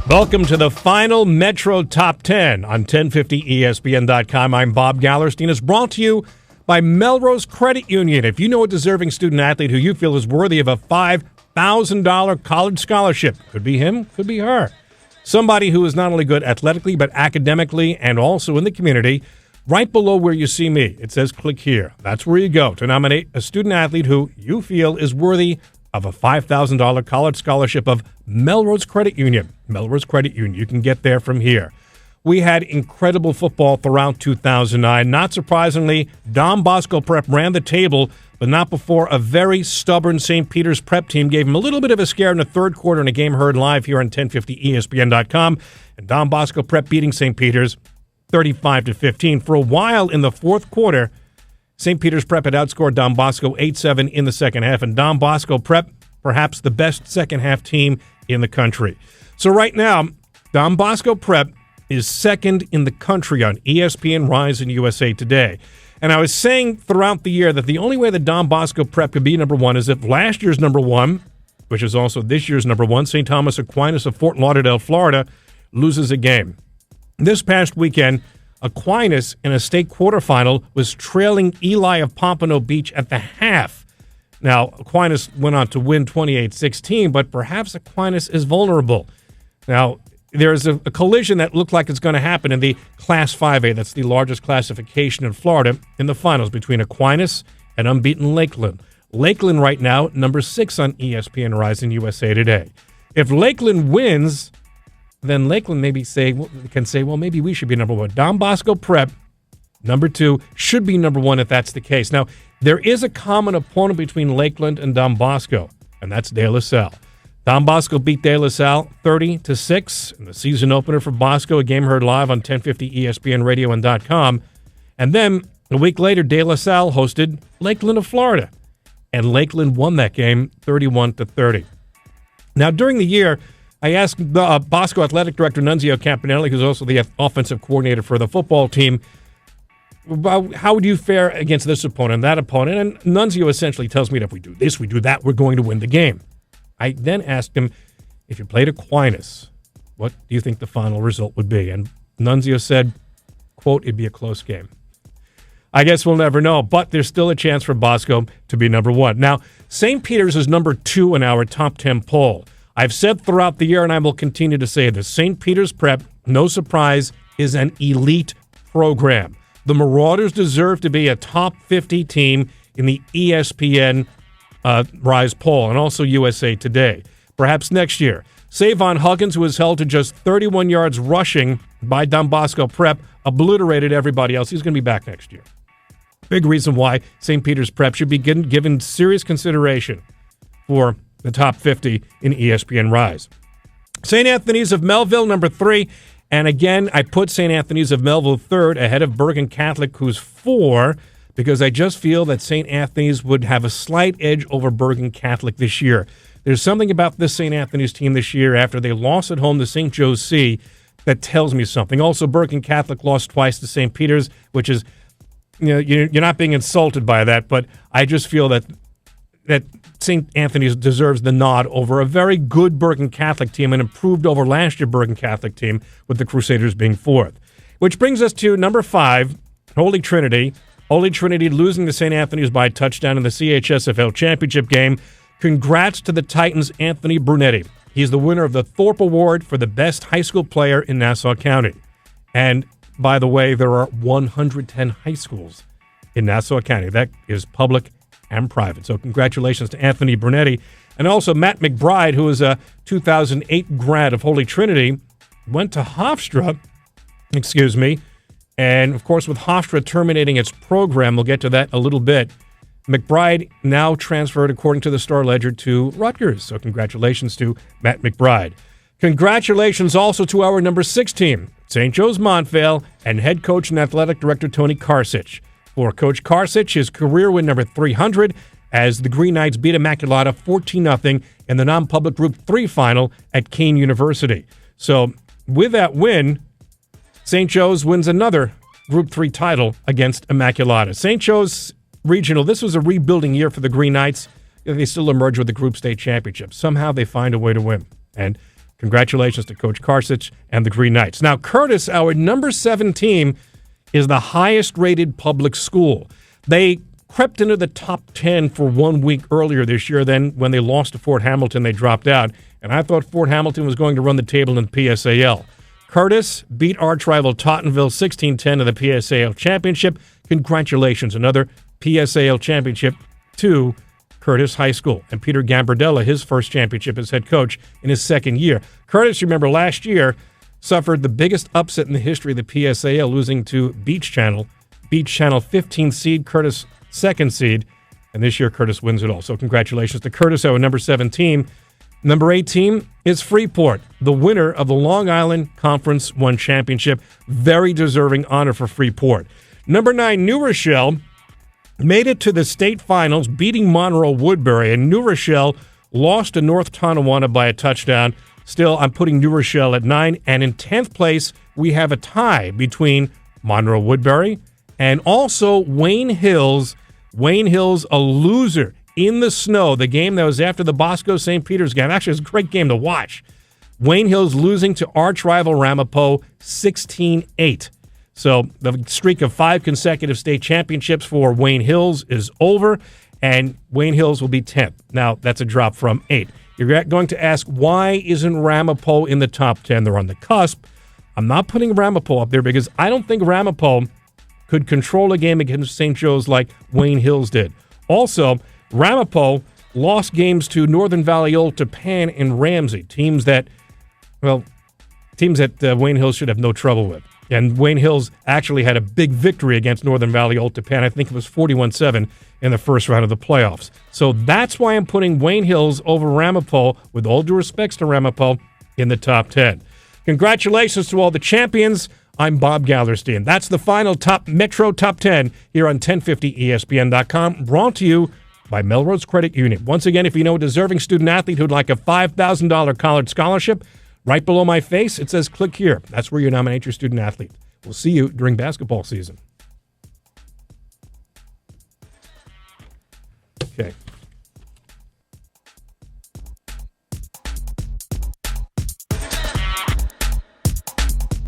Welcome to the final Metro Top 10 on 1050ESPN.com. I'm Bob Gallerstein. It's brought to you by Melrose Credit Union. If you know a deserving student-athlete who you feel is worthy of a $5,000 college scholarship, could be him, could be her. Somebody who is not only good athletically, but academically and also in the community, right below where you see me, it says click here. That's where you go to nominate a student-athlete who you feel is worthy of a $5,000 college scholarship of Melrose Credit Union. Melrose Credit Union. You can get there from here. We had incredible football throughout 2009. Not surprisingly, Don Bosco Prep ran the table, but not before a very stubborn St. Peter's Prep team gave him a little bit of a scare in the third quarter in a game heard live here on 1050ESPN.com. And Don Bosco Prep beating St. Peter's 35-15. For a while in the fourth quarter, St. Peter's Prep had outscored Don Bosco 8-7 in the second half, and Don Bosco Prep, perhaps the best second-half team in the country. So right now, Don Bosco Prep is second in the country on ESPN Rise and USA Today. And I was saying throughout the year that the only way that Don Bosco Prep could be number one is if last year's number one, which is also this year's number one, St. Thomas Aquinas of Fort Lauderdale, Florida, loses a game. This past weekend, Aquinas in a state quarterfinal was trailing Eli of Pompano Beach at the half. Now, Aquinas went on to win 28-16, but perhaps Aquinas is vulnerable. Now, there's a collision that looked like it's going to happen in the Class 5A, that's the largest classification in Florida, in the finals between Aquinas and unbeaten Lakeland. Lakeland right now, number 6 on ESPN Rise and USA Today. If Lakeland wins, then Lakeland can say, well, maybe we should be number one. Don Bosco Prep, number 2, should be number 1 if that's the case. Now, there is a common opponent between Lakeland and Don Bosco, and that's De La Salle. Don Bosco beat De La Salle 30-6 in the season opener for Bosco, a game heard live on 1050 ESPN Radio and .com. And then a week later, De La Salle hosted Lakeland of Florida, and Lakeland won that game 31-30. Now, during the year, I asked Bosco Athletic Director Nunzio Campanelli, who's also the offensive coordinator for the football team, how would you fare against this opponent and that opponent? And Nunzio essentially tells me that if we do this, we do that, we're going to win the game. I then asked him, if you played Aquinas, what do you think the final result would be? And Nunzio said, quote, it'd be a close game. I guess we'll never know, but there's still a chance for Bosco to be number 1. Now, St. Peter's is number 2 in our top 10 poll. I've said throughout the year, and I will continue to say this, St. Peter's Prep, no surprise, is an elite program. The Marauders deserve to be a top 50 team in the ESPN Rise poll and also USA Today. Perhaps next year. Savon Huggins, who was held to just 31 yards rushing by Don Bosco Prep, obliterated everybody else. He's going to be back next year. Big reason why St. Peter's Prep should be given serious consideration for the top 50 in ESPN Rise. St. Anthony's of Melville, number 3. And again, I put St. Anthony's of Melville 3rd ahead of Bergen Catholic, who's 4, because I just feel that St. Anthony's would have a slight edge over Bergen Catholic this year. There's something about this St. Anthony's team this year after they lost at home to St. Joe's C that tells me something. Also, Bergen Catholic lost twice to St. Peter's, which is, you're not being insulted by that, but I just feel that St. Anthony's deserves the nod over a very good Bergen Catholic team, and improved over last year Bergen Catholic team, with the Crusaders being 4th. Which brings us to number 5, Holy Trinity. Holy Trinity losing to St. Anthony's by a touchdown in the CHSFL championship game. Congrats to the Titans' Anthony Brunetti. He's the winner of the Thorpe Award for the best high school player in Nassau County. And, by the way, there are 110 high schools in Nassau County. That is public and private. So congratulations to Anthony Brunetti. And also Matt McBride, who is a 2008 grad of Holy Trinity, went to Hofstra, and of course with Hofstra terminating its program, we'll get to that a little bit, McBride now transferred, according to the Star-Ledger, to Rutgers. So congratulations to Matt McBride. Congratulations also to our number 6 team, St. Joe's Montvale, and head coach and athletic director Tony Karsich. For Coach Karsich, his career win number 300 as the Green Knights beat Immaculata 14-0 in the non-public Group 3 final at Kean University. So with that win, St. Joe's wins another Group 3 title against Immaculata. St. Joe's Regional, this was a rebuilding year for the Green Knights. They still emerge with the Group State Championship. Somehow they find a way to win. And Congratulations to Coach Karsich and the Green Knights. Now, Curtis, our number 7 team, is the highest-rated public school. They crept into the top 10 for 1 week earlier this year. Then when they lost to Fort Hamilton, they dropped out. And I thought Fort Hamilton was going to run the table in the PSAL. Curtis beat arch-rival Tottenville 16-10 in the PSAL championship. Congratulations, another PSAL championship to Curtis High School. And Peter Gambardella, his first championship as head coach in his second year. Curtis, remember, last year suffered the biggest upset in the history of the PSAL, losing to Beach Channel. Beach Channel 15 seed, Curtis 2nd seed. And this year, Curtis wins it all. So congratulations to Curtis, our number 7 team. Number 8 team is Freeport, the winner of the Long Island Conference 1 championship. Very deserving honor for Freeport. Number 9, New Rochelle, made it to the state finals, beating Monroe Woodbury. And New Rochelle lost to North Tonawanda by a touchdown. Still, I'm putting New Rochelle at 9. And in 10th place, we have a tie between Monroe Woodbury and also Wayne Hills. Wayne Hills, a loser in the snow, the game that was after the Bosco St. Peter's game. Actually, it was a great game to watch. Wayne Hills losing to arch-rival Ramapo 16-8. So the streak of 5 consecutive state championships for Wayne Hills is over, and Wayne Hills will be 10th. Now, that's a drop from 8. You're going to ask, why isn't Ramapo in the top 10? They're on the cusp. I'm not putting Ramapo up there because I don't think Ramapo could control a game against St. Joe's like Wayne Hills did. Also, Ramapo lost games to Northern Valley Old Tappan and Ramsey, teams that Wayne Hills should have no trouble with. And Wayne Hills actually had a big victory against Northern Valley Old Tappan. I think it was 41-7 in the first round of the playoffs. So that's why I'm putting Wayne Hills over Ramapo, with all due respects to Ramapo, in the top 10. Congratulations to all the champions. I'm Bob Gallerstein. That's the final Metro Top 10 here on 1050ESPN.com, brought to you by Melrose Credit Union. Once again, if you know a deserving student-athlete who'd like a $5,000 college scholarship, right below my face, it says click here. That's where you nominate your student-athlete. We'll see you during basketball season. Okay.